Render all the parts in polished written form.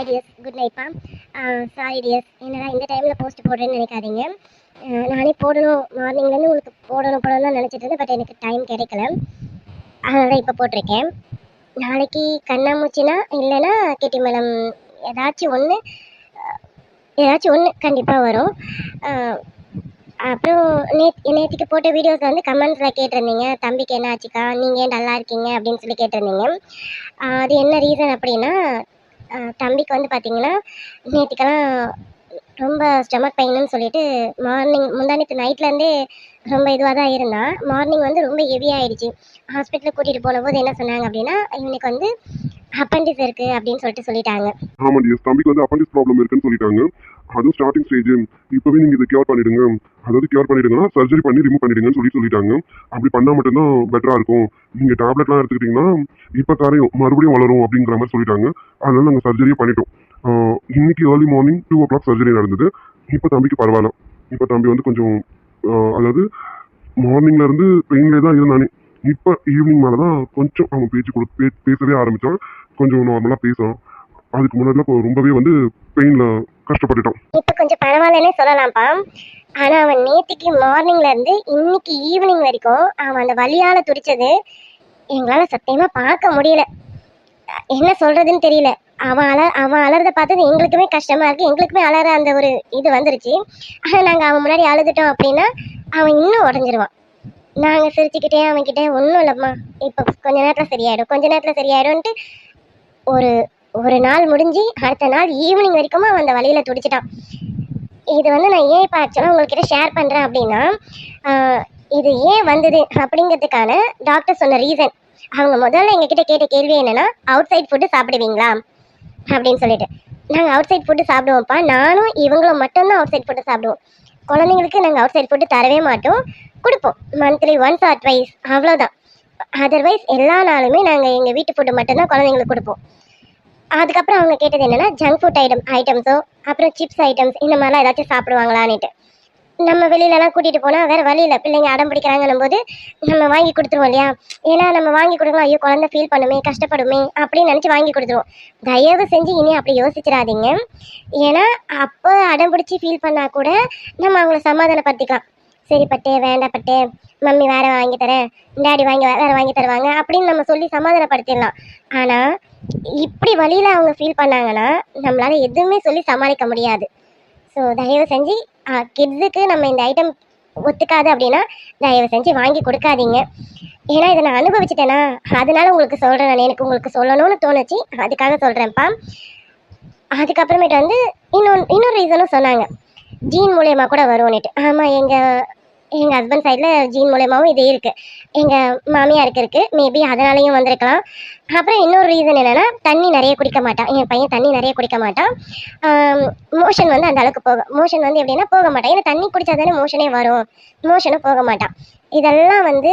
Tears, good நைட்ப்பா. Sorry dears, என்னடா இந்த டைமில் போஸ்ட் போடுறேன்னு நினைக்காதீங்க. நானே போடணும், மார்னிங்லேருந்து உங்களுக்கு போடணும் தான் நினச்சிட்டு இருந்தேன். பட் எனக்கு டைம் கிடைக்கல, அதனால தான் இப்போ போட்டிருக்கேன். நாளைக்கு கண்ணாமூச்சினா இல்லைன்னா கெட்டி மேளம் ஏதாச்சும் ஒன்று கண்டிப்பாக வரும். அப்புறம் நேற்றுக்கு போட்ட வீடியோஸில் வந்து கமெண்ட்ஸில் கேட்டிருந்தீங்க, தம்பிக்கு என்ன ஆச்சுக்கா, நீங்கள் ஏன் நல்லா இருக்கீங்க அப்படின்னு சொல்லி கேட்டிருந்தீங்க. அது என்ன ரீசன் அப்படின்னா, தம்பிக்கு வந்து பார்த்தீங்கன்னா நேற்றுக்கெல்லாம் ரொம்ப ஸ்டொமக் பெயின்னு சொல்லிட்டு மார்னிங் முந்தானத்து நைட்லேருந்தே ரொம்ப இதுவாக தான் இருந்தான். மார்னிங் வந்து ரொம்ப ஹெவியாகிடுச்சு. ஹாஸ்பிட்டலுக்கு கூட்டிகிட்டு போனபோது என்ன சொன்னாங்க அப்படின்னா, இவனுக்கு வந்து அப்பண்டிஸ் இருக்குது அப்படின்னு சொல்லிட்டாங்க. ஆமாம் டியர்ஸ், தம்பிக்கு வந்து அப்பண்டிஸ் ப்ராப்ளம் இருக்குன்னு சொல்லிட்டாங்க. அதுவும் ஸ்டார்டிங் ஸ்டேஜ். இப்போவே நீங்கள் இதை கியூர் பண்ணிடுங்க, அதாவது கியூர் பண்ணிடுங்கன்னா சர்ஜரி பண்ணி ரிமூவ் பண்ணிடுங்கன்னு சொல்லிட்டாங்க. அப்படி பண்ணால் மட்டும்தான் பெட்டராக இருக்கும். நீங்கள் டேப்லெட்லாம் எடுத்துக்கிட்டிங்கன்னா இப்போ கரையும், மறுபடியும் வளரும் அப்படிங்கிற மாதிரி சொல்லிட்டாங்க. அதனால நாங்கள் சர்ஜரியே பண்ணிட்டோம். இன்னைக்கு ஏர்லி மார்னிங் 2 o'clock சர்ஜரி நடந்தது. இப்போ தம்பிக்கு பரவாயில்ல. இப்போ தம்பி வந்து கொஞ்சம் அதாவது மார்னிங்லேருந்து பெயின்லேயே தான் இருந்தானே. இப்போ ஈவினிங் மேலே தான் கொஞ்சம் அவன் பேசவே ஆரம்பித்தான். கொஞ்சம் நார்மலாக பேசுகிறான். அதுக்கு முன்னாடிலாம் ரொம்பவே வந்து பெயின்ல கஷ்டப்பட்டுட்டான். இப்போ கொஞ்சம் பரவாயில்லன்னே சொல்லலாம்ப்பா. ஆனால் அவன் நேற்றுக்கு மார்னிங்லேருந்து இன்னைக்கு ஈவினிங் வரைக்கும் அவன் அந்த வலியால் துடிச்சது எங்களால் சத்தியமாக பார்க்க முடியல. என்ன சொல்கிறதுன்னு தெரியல. அவன் அலறதை பார்த்தது எங்களுக்குமே கஷ்டமாக இருக்குது. எங்களுக்குமே அலற அந்த ஒரு இது வந்துருச்சு. ஆனால் நாங்கள் அவன் முன்னாடி அழுதுட்டோம் அப்படின்னா அவன் இன்னும் உடஞ்சிருவான். நாங்கள் சிரிச்சுக்கிட்டே அவன்கிட்ட ஒன்றும் இல்லைம்மா, இப்போ கொஞ்ச நேரத்தில் சரியாயிடும்ன்ட்டு ஒரு நாள் முடிஞ்சு அடுத்த நாள் ஈவினிங் வரைக்கும் அவன் அந்த வழியில் துடிச்சிட்டான். இது வந்து நான் ஏன் இப்போ ஆக்சுவலாக உங்கள்கிட்ட ஷேர் பண்ணுறேன் அப்படின்னா, இது ஏன் வந்தது அப்படிங்கிறதுக்கான டாக்டர் சொன்ன ரீசன். அவங்க முதல்ல எங்ககிட்ட கேட்ட கேள்வி என்னென்னா, அவுட் சைட் ஃபுட்டு சாப்பிடுவீங்களா அப்படின்னு சொல்லிட்டு. நாங்கள் அவுட் சைட் ஃபுட்டு சாப்பிடுவோம்ப்பா. நானும் இவங்களும் மட்டும்தான் அவுட் சைட் ஃபுட்டு சாப்பிடுவோம். குழந்தைங்களுக்கு நாங்கள் அவுட் சைட் ஃபுட்டு தரவே மாட்டோம். கொடுப்போம் மந்த்லி ஒன்ஸ் ஆர் ட்வைஸ், அவ்வளோதான். அதர்வைஸ் எல்லா நாளுமே நாங்கள் எங்கள் வீட்டு ஃபுட்டு மட்டும்தான் குழந்தைங்களுக்கு கொடுப்போம். அதுக்கப்புறம் அவங்க கேட்டது என்னென்னா, ஜங்க் ஃபுட் ஐட்டம்ஸோ அப்புறம் சிப்ஸ் ஐட்டம்ஸ் இந்த மாதிரிலாம் ஏதாச்சும் சாப்பிடுவாங்களான்னுட்டு. நம்ம வெளியிலலாம் கூட்டிகிட்டு போனால் வேறு வழி இல்லை, பிள்ளைங்க அடம் பிடிக்கிறாங்கன்னும் போது நம்ம வாங்கி கொடுத்துருவோம் இல்லையா. ஏன்னா நம்ம வாங்கி கொடுக்கலாம், ஐயோ குழந்தை ஃபீல் பண்ணுமே, கஷ்டப்படுமே அப்படின்னு நினச்சி வாங்கி கொடுத்துருவோம். தயவு செஞ்சு இனி அப்படி யோசிச்சிடாதீங்க. ஏன்னா அப்போ அடம் பிடிச்சி ஃபீல் பண்ணால் கூட நம்ம அவங்கள சமாதானப்படுத்திக்கலாம். சரி பட்டே, வேண்டாம் பட்டே, மம்மி வேறு வாங்கி தரேன், டேடி வேறு வாங்கி தருவாங்க அப்படின்னு நம்ம சொல்லி சமாதானப்படுத்திடலாம். ஆனால் இப்படி வழியில் அவங்க ஃபீல் பண்ணாங்கன்னா நம்மளால் எதுவுமே சொல்லி சமாளிக்க முடியாது. ஸோ தயவு செஞ்சு கிட்ஸுக்கு நம்ம இந்த ஐட்டம் ஒத்துக்காது அப்படின்னா தயவு செஞ்சு வாங்கி கொடுக்காதீங்க. ஏன்னா இதை நான் அனுபவிச்சிட்டேன்னா அதனால உங்களுக்கு சொல்கிறேன். நான் எனக்கு உங்களுக்கு சொல்லணும்னு தோணுச்சு, அதுக்காக சொல்கிறேன்ப்பா. அதுக்கப்புறமேட்டு வந்து இன்னொரு ரீசனும் சொன்னாங்க, ஜீன் மூலயமா கூட வரும்னுட்டு. ஆமாம், எங்கள் ஹஸ்பண்ட் சைடில் ஜீன் மூலயமாவும் இது இருக்குது, எங்கள் மாமியாருக்கு இருக்குது. மேபி அதனாலேயும் வந்திருக்கலாம். அப்புறம் இன்னொரு ரீசன் என்னென்னா, தண்ணி நிறைய குடிக்க மாட்டான் என் பையன். தண்ணி நிறைய குடிக்க மாட்டான். மோஷன் வந்து அந்த அளவுக்கு மோஷன் வந்து எப்படின்னா போக மாட்டான். ஏன்னா தண்ணி குடித்தா தானே மோஷனே வரும், மோஷனும் போக மாட்டான். இதெல்லாம் வந்து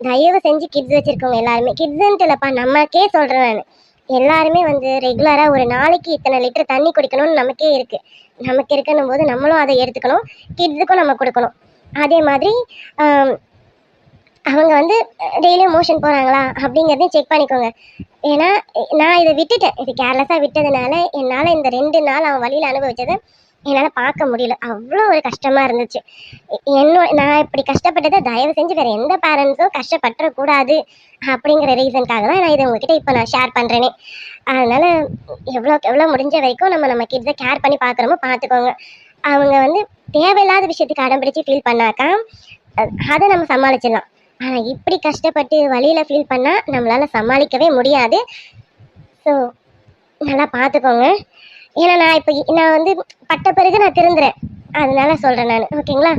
தயவு செஞ்சு கிட்ஸ் வச்சுருக்கவங்க எல்லாருமே, கிட்ஸுன்ட்டு இல்லைப்பா, நமக்கே சொல்கிறேன் நான், எல்லாருமே வந்து ரெகுலராக ஒரு நாளைக்கு இத்தனை லிட்டர் தண்ணி குடிக்கணும்னு நமக்கு இருக்குன்னும் போது நம்மளும் அதை எடுத்துக்கணும், கிட்ஸுக்கும் நம்ம கொடுக்கணும். அதே மாதிரி அவங்க வந்து டெய்லியும் மோஷன் போகிறாங்களா அப்படிங்கிறதையும் செக் பண்ணிக்கோங்க. ஏன்னா நான் இதை விட்டுட்டேன், இது கேர்லெஸ்ஸாக விட்டதுனால என்னால் இந்த 2 நாள் அவன் வழியில் அனுபவித்ததை என்னால் பார்க்க முடியல. அவ்வளோ ஒரு கஷ்டமாக இருந்துச்சு. நான் இப்படி கஷ்டப்பட்டதை தயவு செஞ்சு வேறு எந்த பேரண்ட்ஸும் கஷ்டப்பட்டுறக்கூடாது அப்படிங்கிற ரீசனுக்காக தான் நான் இதை உங்ககிட்ட இப்போ நான் ஷேர் பண்ணுறேனே. அதனால் எவ்வளோ முடிஞ்ச வரைக்கும் நம்ம கிட்ஸை கேர் பண்ணி பார்க்குறோமோ பார்த்துக்கோங்க. அவங்க வந்து தேவையில்லாத விஷயத்துக்கு அடம்பிடிச்சு ஃபீல் பண்ணாக்கா அதை நம்ம சமாளிச்சிடலாம். ஆனால் இப்படி கஷ்டப்பட்டு வழியில் ஃபீல் பண்ணால் நம்மளால் சமாளிக்கவே முடியாது. ஸோ நல்லா பார்த்துக்கோங்க. ஏன்னா நான் வந்து பட்ட பிறகு நான் திருந்துறேன், அதனால சொல்கிறேன் நான். ஓகேங்களா,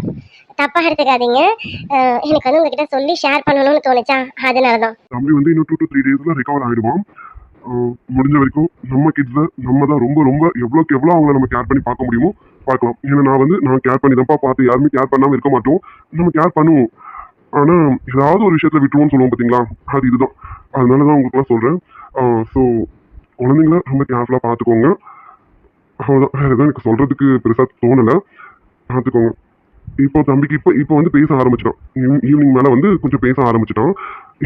தப்பாக எடுத்துக்காதீங்க. எனக்கு வந்து உங்ககிட்ட சொல்லி ஷேர் பண்ணணும்னு தோணுச்சா, அதனால தான். தம்பி வந்து இன்னும் 2 to 3 days ரிகவர் ஆகிடுவான். முடிஞ்ச வரைக்கும் நம்ம கிட்ஸை நம்ம தான் ரொம்ப ரொம்ப எவ்வளோக்கு எவ்வளோ அவங்கள நம்ம கேர் பண்ணி பார்க்க முடியுமோ பார்க்கலாம். ஏன்னா நான் கேர் பண்ணி தான்ப்பா பார்த்து, யாருமே கேர் பண்ணாமல் இருக்க மாட்டோம், நம்ம கேர் பண்ணுவோம். ஆனால் ஏதாவது ஒரு விஷயத்தில் விட்டுருவோம்னு சொல்லுவோம் பார்த்தீங்களா, அது இதுதான். அதனால தான் உங்களுக்குலாம் சொல்கிறேன். ஸோ குழந்தைங்கள ரொம்ப கேர்ஃபுல்லாக பார்த்துக்கோங்க. அவ்வளோதான், வேறு எதுவும் எனக்கு சொல்கிறதுக்கு பெருசாக தோணலை. பார்த்துக்கோங்க. இப்போ தம்பிக்கு இப்போ வந்து பேச ஆரம்பிச்சிட்டான். ஈவினிங் மேலே வந்து கொஞ்சம் பேச ஆரம்பிச்சிட்டான்.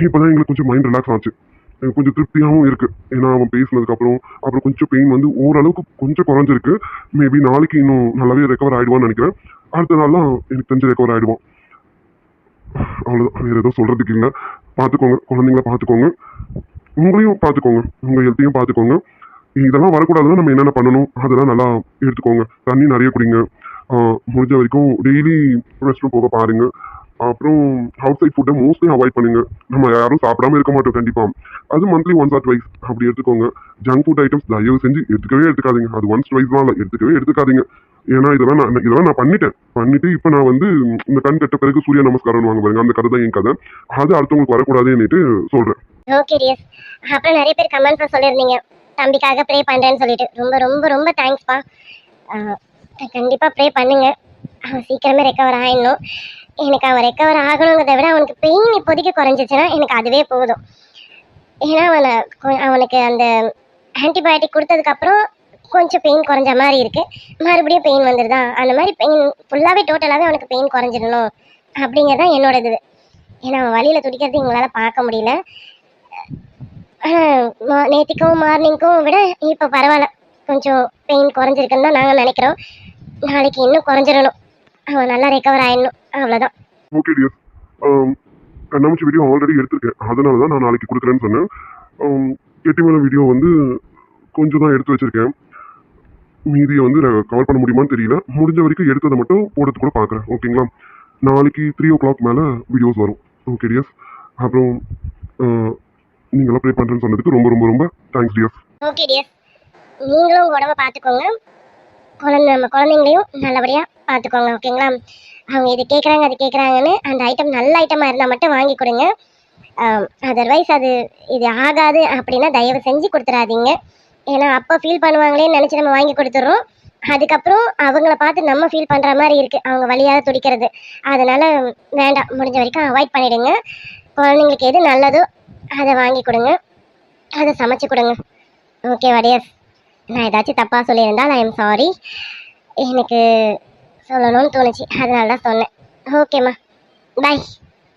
இப்போ தான் எங்களுக்கு கொஞ்சம் மைண்ட் ரிலாக்ஸ் ஆச்சு. எனக்கு கொஞ்சம் திருப்தியாகவும் இருக்கு. ஏன்னா அவன் பேசினதுக்கு அப்புறம் கொஞ்சம் பெயின் வந்து ஓரளவுக்கு கொஞ்சம் குறைஞ்சிருக்கு. மேபி நாளைக்கு இன்னும் நல்லாவே ரெக்கவர் ஆயிடுவான்னு நினைக்கிறேன். அடுத்த நாள்லாம் எனக்கு தெரிஞ்சு ரெக்கவர் ஆயிடுவான். அவ்வளவுதான், வேற எதுவும் சொல்றதுக்கு இல்லை. பார்த்துக்கோங்க, குழந்தைங்கள பார்த்துக்கோங்க, உங்களையும் பார்த்துக்கோங்க, உங்க ஹெல்த்தையும் பார்த்துக்கோங்க. இதெல்லாம் வரக்கூடாதுன்னா நம்ம என்னென்ன பண்ணணும் அதெல்லாம் நல்லா எடுத்துக்கோங்க. தண்ணி நிறைய குடிங்க. முடிஞ்ச வரைக்கும் டெய்லி ரெஸ்ட் ரூம் போக பாருங்க. அப்புறம் அவுட் சைட் ஃபுட்டை மோஸ்ட்லி அவாய்ட் பண்ணுங்க. நம்ம யாரும் சாப்பிடாம இருக்க மாட்டோம் கண்டிப்பா. அது மந்த்லி ஒன்ஸ் ஆர் ட்வைஸ் அப்படி எடுத்துக்கோங்க. ஜங்க் ஃபுட் ஐட்டம்ஸ் தயவு செஞ்சு எடுத்துக்காதீங்க. அது ஒன்ஸ் ட்வைஸ்லாம் இல்லை, எடுத்துக்காதீங்க. ஏன்னா இதெல்லாம் நான் பண்ணிட்டு இப்போ நான் வந்து இந்த கண் கட்ட பிறகு சூரிய நமஸ்காரம் வாங்க பாருங்க, அந்த கதை தான் என் கதை. அது அடுத்தவங்களுக்கு வரக்கூடாதுன்னுட்டு சொல்றேன். Okay dear. அப்புறம் நிறைய பேர் கமெண்ட்ஸில் சொல்லியிருந்தீங்க தம்பிக்காக ப்ரே பண்ணுறேன்னு சொல்லிட்டு. ரொம்ப ரொம்ப ரொம்ப தேங்க்ஸ்ப்பா. கண்டிப்பாக ப்ரே பண்ணுங்க, அவன் சீக்கிரமே ரெக்கவர் ஆயிடணும். எனக்கு அவன் ரெக்கவர் ஆகணுங்கிறத விட அவனுக்கு பெயின் இப்போதைக்கு குறைஞ்சிச்சுன்னா எனக்கு அதுவே போதும். ஏன்னா அவனுக்கு அந்த ஆன்டிபயோட்டிக் கொடுத்ததுக்கப்புறம் கொஞ்சம் பெயின் குறைஞ்ச மாதிரி இருக்கு, மறுபடியும் பெயின் வந்துடுதா, அந்த மாதிரி பெயின் ஃபுல்லாகவே டோட்டலாகவே அவனுக்கு பெயின் குறைஞ்சிடணும் அப்படிங்கிறது தான் என்னோட இது. ஏன்னா அவன் வழியில் துடிக்கிறது எங்களால் பார்க்க முடியல. நேற்றுக்கும் மார்னிங்க்கும் விட இப்போ பரவாயில்ல, கொஞ்சம் பெயின் குறைஞ்சிருக்குன்னு தான் நாங்கள் நினைக்கிறோம். நாளைக்கு இன்னும் குறைஞ்சிடணும், அவன் நல்லா ரெக்கவர் ஆயிடணும், அவ்வளோதான். Okay dear. கண்ணாமூச்சி வீடியோ ஆல்ரெடி எடுத்திருக்கேன், அதனால தான் நான் நாளைக்கு கொடுக்குறேன்னு சொன்னேன். எட்டிமேல வீடியோ வந்து கொஞ்சம் தான் எடுத்து வச்சிருக்கேன். மீதியை வந்து கவர் பண்ண முடியுமான்னு தெரியல. முடிஞ்ச வரைக்கும் எடுத்ததை மட்டும் போடுறது கூட பார்க்குறேன். ஓகேங்களா? நாளைக்கு 3 o'clock மேலே வீடியோஸ் வரும். Okay tears. அப்புறம் நீங்களாம் ப்ரே பண்ணுறேன்னு சொன்னதுக்கு ரொம்ப ரொம்ப ரொம்ப தேங்க்ஸ் டியர்ஸ். ஓகே டியர், நீங்களும் உடம்ப பார்த்துக்கோங்க, நம்ம குழந்தைங்களையும் நல்லபடியாக பார்த்துக்கோங்க. ஓகேங்களா? அவங்க இது கேட்குறாங்க அது கேட்குறாங்கன்னு அந்த ஐட்டம் நல்ல ஐட்டமாக இருந்தால் மட்டும் வாங்கி கொடுங்க. அதர்வைஸ் இது ஆகாது அப்படின்னா தயவு செஞ்சு கொடுத்துடாதீங்க. ஏன்னா அப்போ ஃபீல் பண்ணுவாங்களேன்னு நினச்சி நம்ம வாங்கி கொடுத்துட்றோம். அதுக்கப்புறம் அவங்கள பார்த்து நம்ம ஃபீல் பண்ணுற மாதிரி இருக்குது, அவங்க வழியாக துடிக்கிறது. அதனால் வேண்டாம், முடிஞ்ச வரைக்கும் அவாய்ட் பண்ணிவிடுங்க. குழந்தைங்களுக்கு எது நல்லதோ அதை வாங்கி கொடுங்க, அதை சமைச்சு கொடுங்க. ஓகேவா டியர்ஸ்? நான் ஏதாச்சும் தப்பாக சொல்லியிருந்தால் ஐ எம் சாரி. எனக்கு சொல்லணும்னு தோணுச்சு, அதனால தான் சொன்னேன். ஓகேம்மா, பாய்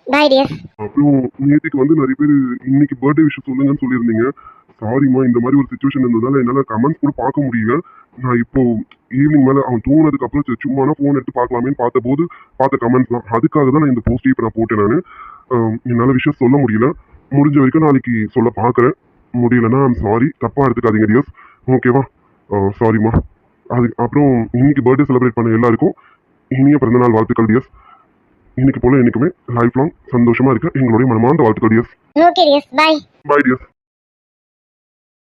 பாய் டியர்ஸ். அப்புறம் நேற்றுக்கு வந்து நிறைய பேர் இன்னைக்கு பர்த்டே விஷயம் சொல்லுங்கன்னு சொல்லியிருந்தீங்க. சாரிம்மா, இந்த மாதிரி ஒரு சுச்சுவேஷன் இருந்ததால என்னால் கமெண்ட்ஸ் கூட பார்க்க முடியல. நான் இப்போ ஈவினிங் மேலே அவன் தூங்கினதுக்கு அப்புறம் சரி சும்மா ஃபோன் எடுத்து பார்க்கலாமேன்னு பார்த்த கமெண்ட்ஸ் தான். அதுக்காக தான் நான் இந்த போஸ்ட் இப்போ நான் போட்டேன். நான் என்னால் விஷயம் சொல்ல முடியல. முடிஞ்ச வரைக்கும் நாளைக்கு சொல்ல பார்க்குறேன். முடியலன்னா ஐம் சாரி, தப்பாக எடுத்துக்காதீங்க டியர்ஸ். ஓகேவா? சாரிம்மா. அப்புறம் இன்னைக்கு பர்த்டே செலிப்ரேட் பண்ண எல்லாருக்கும் இனிய பிறந்தநாள் வாழ்த்துக்கள் டியர்ஸ். இன்னைக்கு போல என்னைக்குமே லைஃப் லாங் சந்தோஷமா இருக்க எங்களுடைய மனமார்ந்த வாழ்த்துக்கள் டியர்ஸ். ஓகே டியர்ஸ், பாய் பாய் டியர்ஸ்.